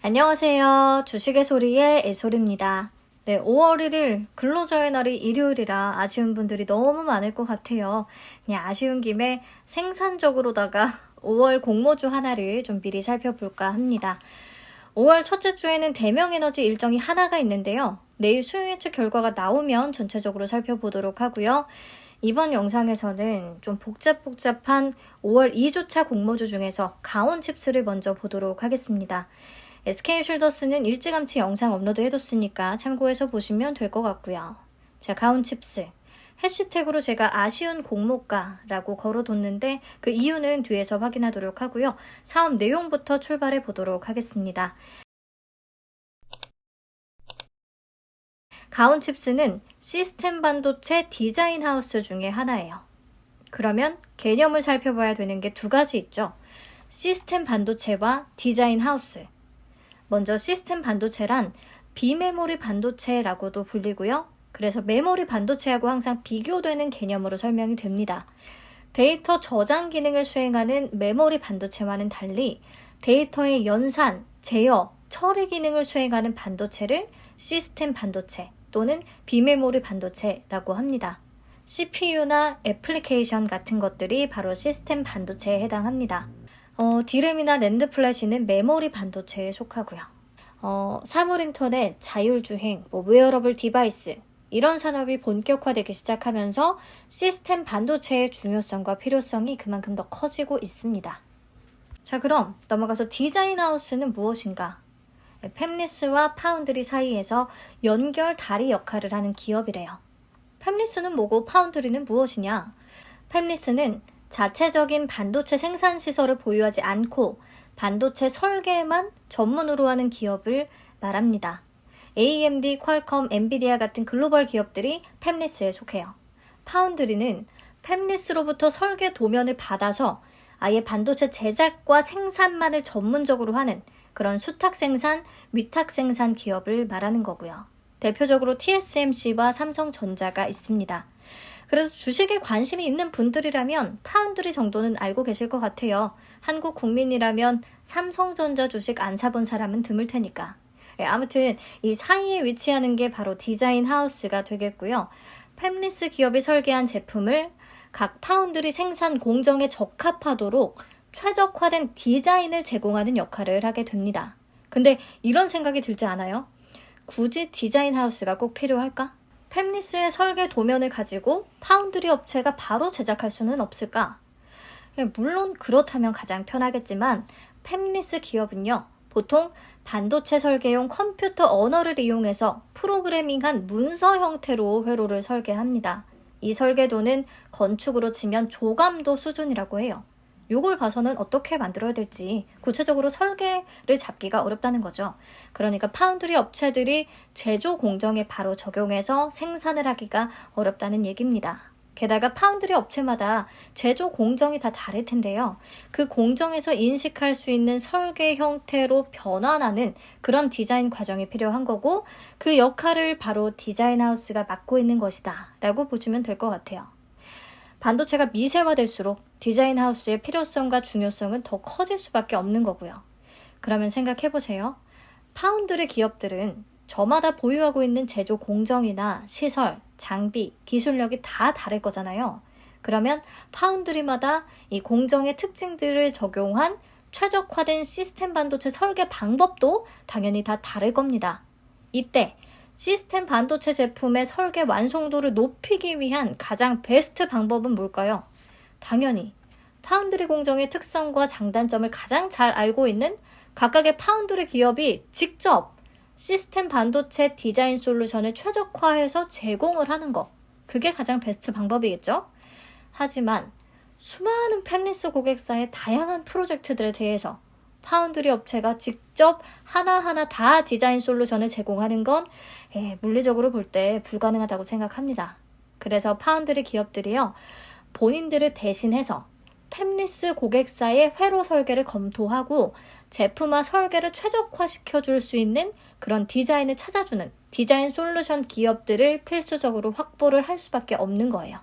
안녕하세요. 주식의 소리의 애소리입니다. 네, 5월 1일 근로자의 날이 일요일이라 아쉬운 분들이 너무 많을 것 같아요. 그냥 아쉬운 김에 생산적으로다가 5월 공모주 하나를 좀 미리 살펴볼까 합니다. 5월 첫째 주에는 대명에너지 일정이 하나가 있는데요. 내일 수요 예측 결과가 나오면 전체적으로 살펴보도록 하고요. 이번 영상에서는 좀 복잡한 5월 2주차 공모주 중에서 가온칩스를 먼저 보도록 하겠습니다. SK쉴더스는 일찌감치 영상 업로드 해뒀으니까 참고해서 보시면 될 것 같고요. 자, 가온칩스. 해시태그로 제가 아쉬운 공모가라고 걸어뒀는데 그 이유는 뒤에서 확인하도록 하고요. 사업 내용부터 출발해 보도록 하겠습니다. 가온칩스는 시스템 반도체 디자인 하우스 중에 하나예요. 그러면 개념을 살펴봐야 되는 게 두 가지 있죠. 시스템 반도체와 디자인 하우스. 먼저 시스템 반도체란 비메모리 반도체라고도 불리고요. 그래서 메모리 반도체하고 항상 비교되는 개념으로 설명이 됩니다. 데이터 저장 기능을 수행하는 메모리 반도체와는 달리 데이터의 연산, 제어, 처리 기능을 수행하는 반도체를 시스템 반도체 또는 비메모리 반도체라고 합니다. CPU나 애플리케이션 같은 것들이 바로 시스템 반도체에 해당합니다. 디램이나 랜드 플래시는 메모리 반도체에 속하고요. 사물 인터넷, 자율주행, 웨어러블 디바이스 이런 산업이 본격화되기 시작하면서 시스템 반도체의 중요성과 필요성이 그만큼 더 커지고 있습니다. 자, 그럼 넘어가서 디자인 하우스는 무엇인가? 팹리스와 파운드리 사이에서 연결 다리 역할을 하는 기업이래요. 팹리스는 뭐고 파운드리는 무엇이냐? 팹리스는 자체적인 반도체 생산 시설을 보유하지 않고 반도체 설계만 전문으로 하는 기업을 말합니다. AMD, 퀄컴, 엔비디아 같은 글로벌 기업들이 팹리스에 속해요. 파운드리는 팹리스로부터 설계 도면을 받아서 아예 반도체 제작과 생산만을 전문적으로 하는 그런 수탁 생산, 위탁 생산 기업을 말하는 거고요. 대표적으로 TSMC와 삼성전자가 있습니다. 그래도 주식에 관심이 있는 분들이라면 파운드리 정도는 알고 계실 것 같아요. 한국 국민이라면 삼성전자 주식 안 사본 사람은 드물 테니까. 아무튼 이 사이에 위치하는 게 바로 디자인 하우스가 되겠고요. 팹리스 기업이 설계한 제품을 각 파운드리 생산 공정에 적합하도록 최적화된 디자인을 제공하는 역할을 하게 됩니다. 근데 이런 생각이 들지 않아요? 굳이 디자인 하우스가 꼭 필요할까? 팹리스의 설계 도면을 가지고 파운드리 업체가 바로 제작할 수는 없을까? 물론 그렇다면 가장 편하겠지만 팹리스 기업은요, 보통 반도체 설계용 컴퓨터 언어를 이용해서 프로그래밍한 문서 형태로 회로를 설계합니다. 이 설계도는 건축으로 치면 조감도 수준이라고 해요. 요걸 봐서는 어떻게 만들어야 될지 구체적으로 설계를 잡기가 어렵다는 거죠. 그러니까 파운드리 업체들이 제조 공정에 바로 적용해서 생산을 하기가 어렵다는 얘기입니다. 게다가 파운드리 업체마다 제조 공정이 다 다를 텐데요. 그 공정에서 인식할 수 있는 설계 형태로 변환하는 그런 디자인 과정이 필요한 거고 그 역할을 바로 디자인 하우스가 맡고 있는 것이다 라고 보시면 될 것 같아요. 반도체가 미세화될수록 디자인 하우스의 필요성과 중요성은 더 커질 수밖에 없는 거고요. 그러면 생각해보세요. 파운드리 기업들은 저마다 보유하고 있는 제조 공정이나 시설, 장비, 기술력이 다 다를 거잖아요. 그러면 파운드리마다 이 공정의 특징들을 적용한 최적화된 시스템 반도체 설계 방법도 당연히 다 다를 겁니다. 이때 시스템 반도체 제품의 설계 완성도를 높이기 위한 가장 베스트 방법은 뭘까요? 당연히 파운드리 공정의 특성과 장단점을 가장 잘 알고 있는 각각의 파운드리 기업이 직접 시스템 반도체 디자인 솔루션을 최적화해서 제공을 하는 거. 그게 가장 베스트 방법이겠죠? 하지만 수많은 팹리스 고객사의 다양한 프로젝트들에 대해서 파운드리 업체가 직접 하나하나 다 디자인 솔루션을 제공하는 건 물리적으로 볼 때 불가능하다고 생각합니다. 그래서 파운드리 기업들이요, 본인들을 대신해서 팹리스 고객사의 회로 설계를 검토하고 제품화 설계를 최적화시켜 줄 수 있는 그런 디자인을 찾아주는 디자인 솔루션 기업들을 필수적으로 확보를 할 수밖에 없는 거예요.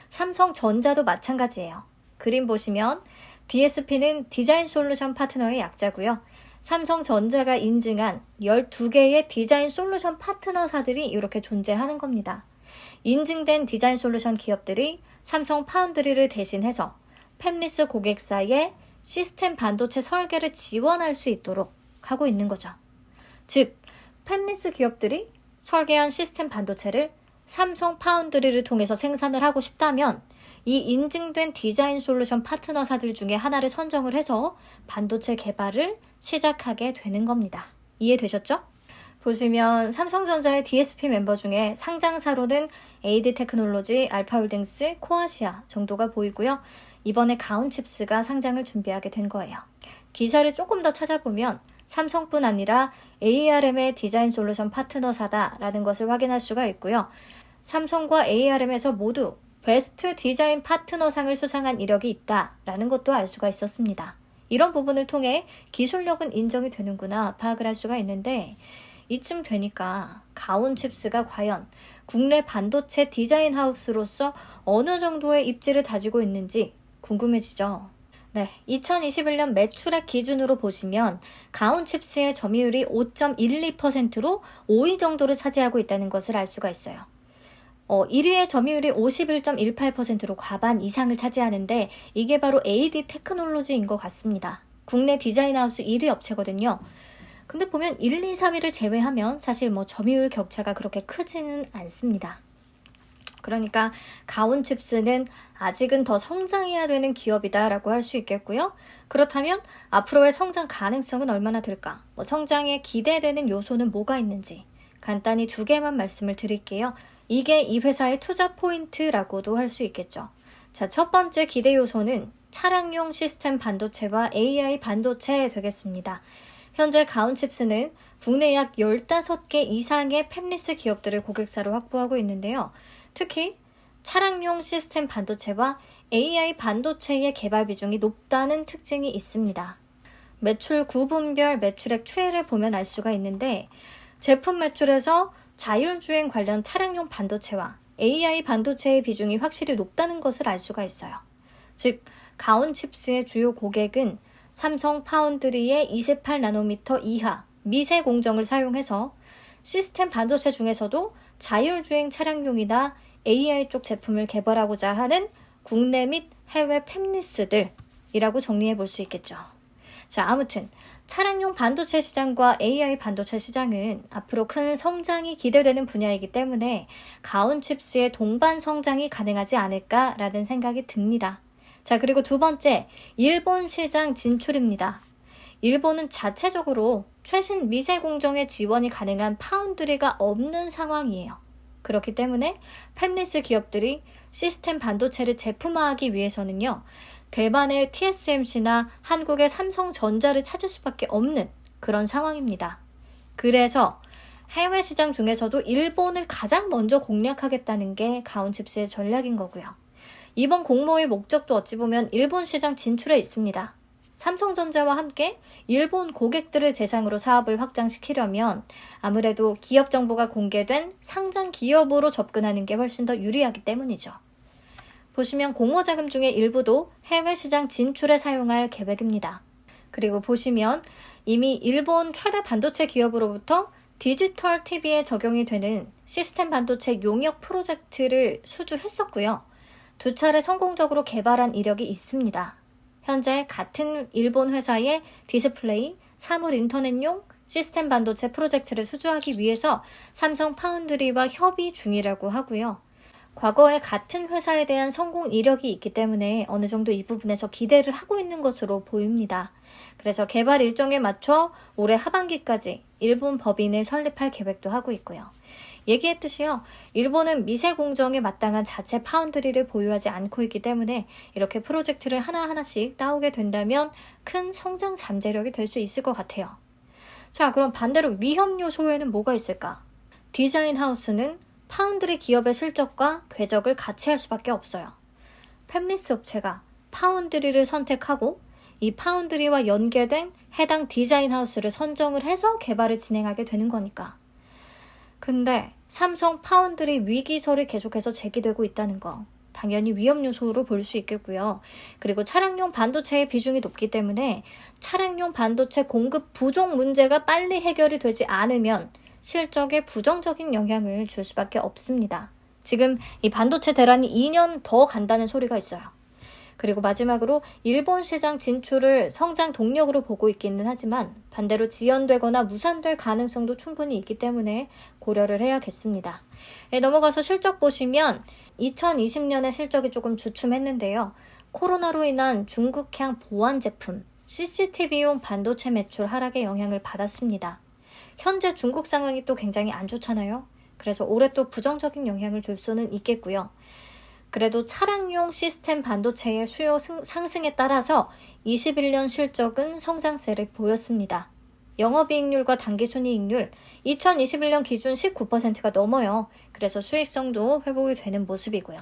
삼성전자도 마찬가지예요. 그림 보시면 DSP는 디자인 솔루션 파트너의 약자고요. 삼성전자가 인증한 12개의 디자인 솔루션 파트너사들이 이렇게 존재하는 겁니다. 인증된 디자인 솔루션 기업들이 삼성 파운드리를 대신해서 팹리스 고객사의 시스템 반도체 설계를 지원할 수 있도록 하고 있는 거죠. 즉, 팹리스 기업들이 설계한 시스템 반도체를 삼성 파운드리를 통해서 생산을 하고 싶다면 이 인증된 디자인 솔루션 파트너사들 중에 하나를 선정을 해서 반도체 개발을 시작하게 되는 겁니다. 이해되셨죠? 보시면 삼성전자의 DSP 멤버 중에 상장사로는 AD테크놀로지, 알파홀딩스, 코아시아 정도가 보이고요. 이번에 가온칩스가 상장을 준비하게 된 거예요. 기사를 조금 더 찾아보면 삼성뿐 아니라 ARM의 디자인 솔루션 파트너사다라는 것을 확인할 수가 있고요. 삼성과 ARM에서 모두 베스트 디자인 파트너상을 수상한 이력이 있다라는 것도 알 수가 있었습니다. 이런 부분을 통해 기술력은 인정이 되는구나 파악을 할 수가 있는데 이쯤 되니까 가온칩스가 과연 국내 반도체 디자인 하우스로서 어느 정도의 입지를 다지고 있는지 궁금해지죠. 네, 2021년 매출액 기준으로 보시면 가온칩스의 점유율이 5.12%로 5위 정도를 차지하고 있다는 것을 알 수가 있어요. 1위의 점유율이 51.18%로 과반 이상을 차지하는데 이게 바로 AD테크놀로지인 것 같습니다. 국내 디자인 하우스 1위 업체거든요. 근데 보면 1, 2, 3위를 제외하면 사실 점유율 격차가 그렇게 크지는 않습니다. 그러니까 가온칩스는 아직은 더 성장해야 되는 기업이다라고 할 수 있겠고요. 그렇다면 앞으로의 성장 가능성은 얼마나 될까? 성장에 기대되는 요소는 뭐가 있는지 간단히 2개만 말씀을 드릴게요. 이게 이 회사의 투자 포인트라고도 할 수 있겠죠. 자, 첫 번째 기대 요소는 차량용 시스템 반도체와 AI 반도체 되겠습니다. 현재 가온칩스는 국내 약 15개 이상의 팹리스 기업들을 고객사로 확보하고 있는데요. 특히 차량용 시스템 반도체와 AI 반도체의 개발 비중이 높다는 특징이 있습니다. 매출 구분별 매출액 추이를 보면 알 수가 있는데 제품 매출에서 자율주행 관련 차량용 반도체와 AI 반도체의 비중이 확실히 높다는 것을 알 수가 있어요. 즉, 가온칩스의 주요 고객은 삼성 파운드리의 28나노미터 이하 미세 공정을 사용해서 시스템 반도체 중에서도 자율주행 차량용이나 AI 쪽 제품을 개발하고자 하는 국내 및 해외 팹리스들이라고 정리해 볼 수 있겠죠. 자, 아무튼 차량용 반도체 시장과 AI 반도체 시장은 앞으로 큰 성장이 기대되는 분야이기 때문에 가온칩스의 동반 성장이 가능하지 않을까라는 생각이 듭니다. 자, 그리고 두 번째, 일본 시장 진출입니다. 일본은 자체적으로 최신 미세 공정의 지원이 가능한 파운드리가 없는 상황이에요. 그렇기 때문에 팹리스 기업들이 시스템 반도체를 제품화하기 위해서는요, 대만의 TSMC나 한국의 삼성전자를 찾을 수밖에 없는 그런 상황입니다. 그래서 해외 시장 중에서도 일본을 가장 먼저 공략하겠다는 게 가온칩스의 전략인 거고요. 이번 공모의 목적도 어찌 보면 일본 시장 진출에 있습니다. 삼성전자와 함께 일본 고객들을 대상으로 사업을 확장시키려면 아무래도 기업 정보가 공개된 상장 기업으로 접근하는 게 훨씬 더 유리하기 때문이죠. 보시면 공모 자금 중에 일부도 해외 시장 진출에 사용할 계획입니다. 그리고 보시면 이미 일본 최대 반도체 기업으로부터 디지털 TV에 적용이 되는 시스템 반도체 용역 프로젝트를 수주했었고요. 2차례 성공적으로 개발한 이력이 있습니다. 현재 같은 일본 회사의 디스플레이, 사물 인터넷용 시스템 반도체 프로젝트를 수주하기 위해서 삼성 파운드리와 협의 중이라고 하고요. 과거에 같은 회사에 대한 성공 이력이 있기 때문에 어느 정도 이 부분에서 기대를 하고 있는 것으로 보입니다. 그래서 개발 일정에 맞춰 올해 하반기까지 일본 법인을 설립할 계획도 하고 있고요. 얘기했듯이요, 일본은 미세 공정에 마땅한 자체 파운드리를 보유하지 않고 있기 때문에 이렇게 프로젝트를 하나하나씩 따오게 된다면 큰 성장 잠재력이 될 수 있을 것 같아요. 자, 그럼 반대로 위험 요소에는 뭐가 있을까? 디자인 하우스는 파운드리 기업의 실적과 궤적을 같이 할 수밖에 없어요. 팹리스 업체가 파운드리를 선택하고 이 파운드리와 연계된 해당 디자인 하우스를 선정을 해서 개발을 진행하게 되는 거니까. 근데 삼성 파운드리 위기설이 계속해서 제기되고 있다는 거. 당연히 위험 요소로 볼 수 있겠고요. 그리고 차량용 반도체의 비중이 높기 때문에 차량용 반도체 공급 부족 문제가 빨리 해결이 되지 않으면 실적에 부정적인 영향을 줄 수밖에 없습니다. 지금 이 반도체 대란이 2년 더 간다는 소리가 있어요. 그리고 마지막으로 일본 시장 진출을 성장 동력으로 보고 있기는 하지만 반대로 지연되거나 무산될 가능성도 충분히 있기 때문에 고려를 해야겠습니다. 넘어가서 실적 보시면 2020년에 실적이 조금 주춤했는데요. 코로나로 인한 중국향 보안 제품, CCTV용 반도체 매출 하락의 영향을 받았습니다. 현재 중국 상황이 또 굉장히 안 좋잖아요. 그래서 올해 또 부정적인 영향을 줄 수는 있겠고요. 그래도 차량용 시스템 반도체의 수요 상승에 따라서 21년 실적은 성장세를 보였습니다. 영업이익률과 당기순이익률 2021년 기준 19%가 넘어요. 그래서 수익성도 회복이 되는 모습이고요.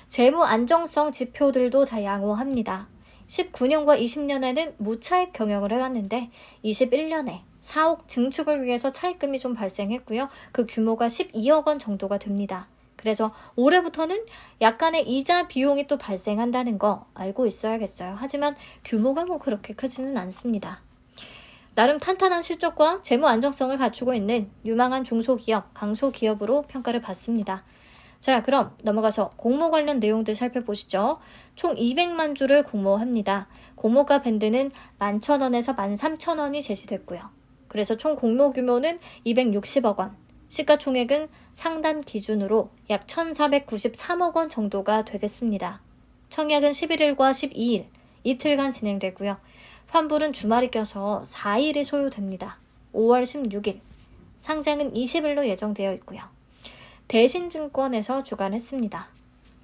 재무 안정성 지표들도 다 양호합니다. 19년과 20년에는 무차익 경영을 해왔는데 21년에 4억 증축을 위해서 차입금이 좀 발생했고요. 그 규모가 12억 원 정도가 됩니다. 그래서 올해부터는 약간의 이자 비용이 또 발생한다는 거 알고 있어야겠어요. 하지만 규모가 뭐 그렇게 크지는 않습니다. 나름 탄탄한 실적과 재무 안정성을 갖추고 있는 유망한 중소기업, 강소기업으로 평가를 받습니다. 자, 그럼 넘어가서 공모 관련 내용들 살펴보시죠. 총 200만 주를 공모합니다. 공모가 밴드는 11,000원에서 13,000원이 제시됐고요. 그래서 총 공모 규모는 260억 원, 시가총액은 상단 기준으로 약 1,493억 원 정도가 되겠습니다. 청약은 11일과 12일, 이틀간 진행되고요. 환불은 주말이 껴서 4일이 소요됩니다. 5월 16일, 상장은 20일로 예정되어 있고요. 대신증권에서 주관했습니다.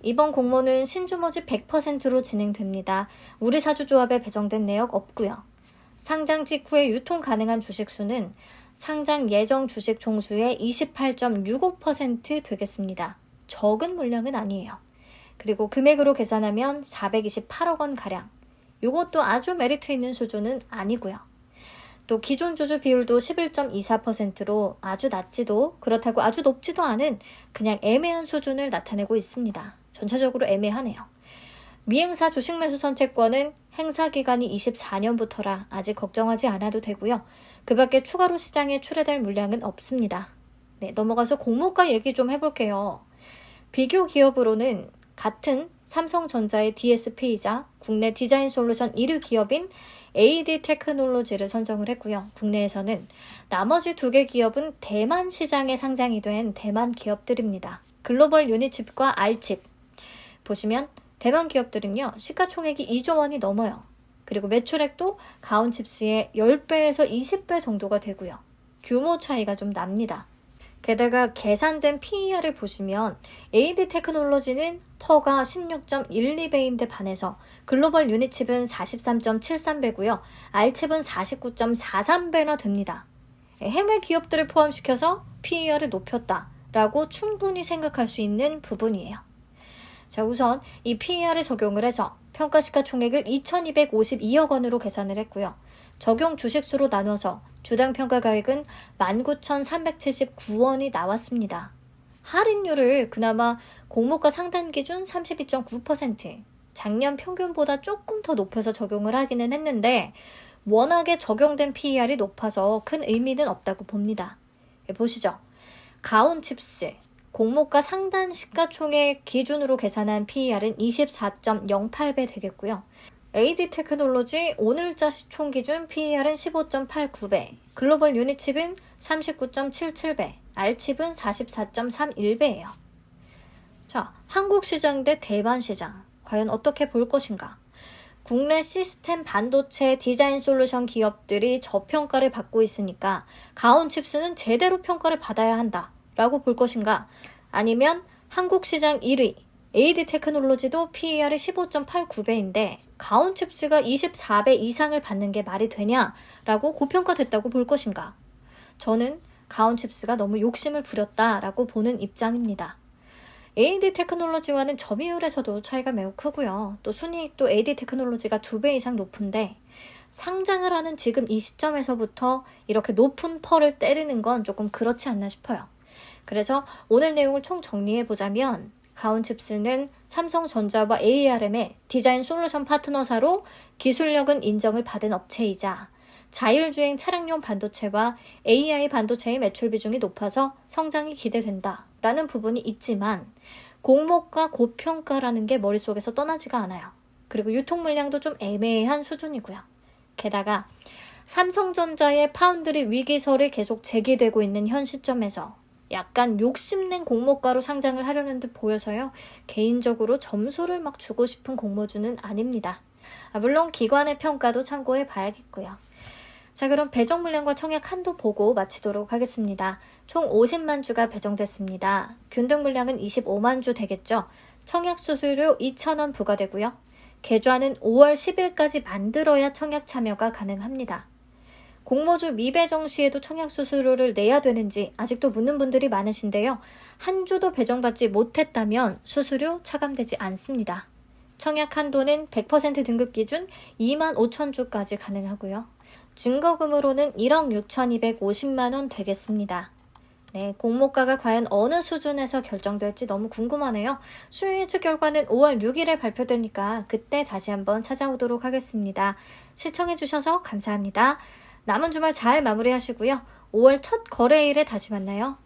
이번 공모는 신주모집 100%로 진행됩니다. 우리사주조합에 배정된 내역 없고요. 상장 직후에 유통 가능한 주식수는 상장 예정 주식 총수의 28.65% 되겠습니다. 적은 물량은 아니에요. 그리고 금액으로 계산하면 428억 원가량. 이것도 아주 메리트 있는 수준은 아니고요. 또 기존 주주 비율도 11.24%로 아주 낮지도 그렇다고 아주 높지도 않은 그냥 애매한 수준을 나타내고 있습니다. 전체적으로 애매하네요. 미행사 주식 매수 선택권은 행사 기간이 24년부터라 아직 걱정하지 않아도 되고요. 그 밖에 추가로 시장에 출회될 물량은 없습니다. 네, 넘어가서 공모가 얘기 좀 해볼게요. 비교 기업으로는 같은 삼성전자의 DSP이자 국내 디자인 솔루션 1위 기업인 AD 테크놀로지를 선정을 했고요. 국내에서는 나머지 2개 기업은 대만 시장에 상장이 된 대만 기업들입니다. 글로벌 유니칩과 알칩. 보시면 대만 기업들은요, 시가총액이 2조 원이 넘어요. 그리고 매출액도 가온칩스의 10배에서 20배 정도가 되고요. 규모 차이가 좀 납니다. 게다가 계산된 PER을 보시면 AD 테크놀로지는 퍼가 16.12배인데 반해서 글로벌 유니칩은 43.73배고요. 알칩은 49.43배나 됩니다. 해외 기업들을 포함시켜서 PER을 높였다라고 충분히 생각할 수 있는 부분이에요. 자, 우선 이 PER을 적용을 해서 평가시가총액을 2,252억 원으로 계산을 했고요. 적용 주식수로 나눠서 주당 평가가액은 19,379원이 나왔습니다. 할인율을 그나마 공모가 상단 기준 32.9%, 작년 평균보다 조금 더 높여서 적용을 하기는 했는데 워낙에 적용된 PER이 높아서 큰 의미는 없다고 봅니다. 보시죠. 가온칩스, 공모가 상단 시가총액 기준으로 계산한 PER은 24.08배 되겠고요. AD 테크놀로지 오늘자 시총 기준 PER은 15.89배, 글로벌 유니칩은 39.77배, 알칩은 44.31배예요. 자, 한국 시장 대 대만 시장, 과연 어떻게 볼 것인가? 국내 시스템 반도체 디자인 솔루션 기업들이 저평가를 받고 있으니까 가온칩스는 제대로 평가를 받아야 한다라고 볼 것인가? 아니면 한국 시장 1위, AD 테크놀로지도 PER이 15.89배인데 가온칩스가 24배 이상을 받는 게 말이 되냐라고 고평가됐다고 볼 것인가? 저는 가온칩스가 너무 욕심을 부렸다라고 보는 입장입니다. AD 테크놀로지와는 점유율에서도 차이가 매우 크고요. 또 순이익도 AD 테크놀로지가 2배 이상 높은데 상장을 하는 지금 이 시점에서부터 이렇게 높은 펄을 때리는 건 조금 그렇지 않나 싶어요. 그래서 오늘 내용을 총 정리해보자면 가온칩스는 삼성전자와 ARM의 디자인 솔루션 파트너사로 기술력은 인정을 받은 업체이자 자율주행 차량용 반도체와 AI 반도체의 매출 비중이 높아서 성장이 기대된다 라는 부분이 있지만 공모가 고평가라는 게 머릿속에서 떠나지가 않아요. 그리고 유통 물량도 좀 애매한 수준이고요. 게다가 삼성전자의 파운드리 위기설이 계속 제기되고 있는 현 시점에서 약간 욕심낸 공모가로 상장을 하려는 듯 보여서요. 개인적으로 점수를 막 주고 싶은 공모주는 아닙니다. 물론 기관의 평가도 참고해 봐야겠고요. 자, 그럼 배정 물량과 청약 한도 보고 마치도록 하겠습니다. 총 50만 주가 배정됐습니다. 균등 물량은 25만 주 되겠죠. 청약 수수료 2,000원 부과되고요. 계좌는 5월 10일까지 만들어야 청약 참여가 가능합니다. 공모주 미배정 시에도 청약 수수료를 내야 되는지 아직도 묻는 분들이 많으신데요. 한 주도 배정받지 못했다면 수수료 차감되지 않습니다. 청약 한도는 100% 등급 기준 2만 5천 주까지 가능하고요. 증거금으로는 1억 6,250만 원 되겠습니다. 네, 공모가가 과연 어느 수준에서 결정될지 너무 궁금하네요. 수요 예측 결과는 5월 6일에 발표되니까 그때 다시 한번 찾아오도록 하겠습니다. 시청해주셔서 감사합니다. 남은 주말 잘 마무리하시고요. 5월 첫 거래일에 다시 만나요.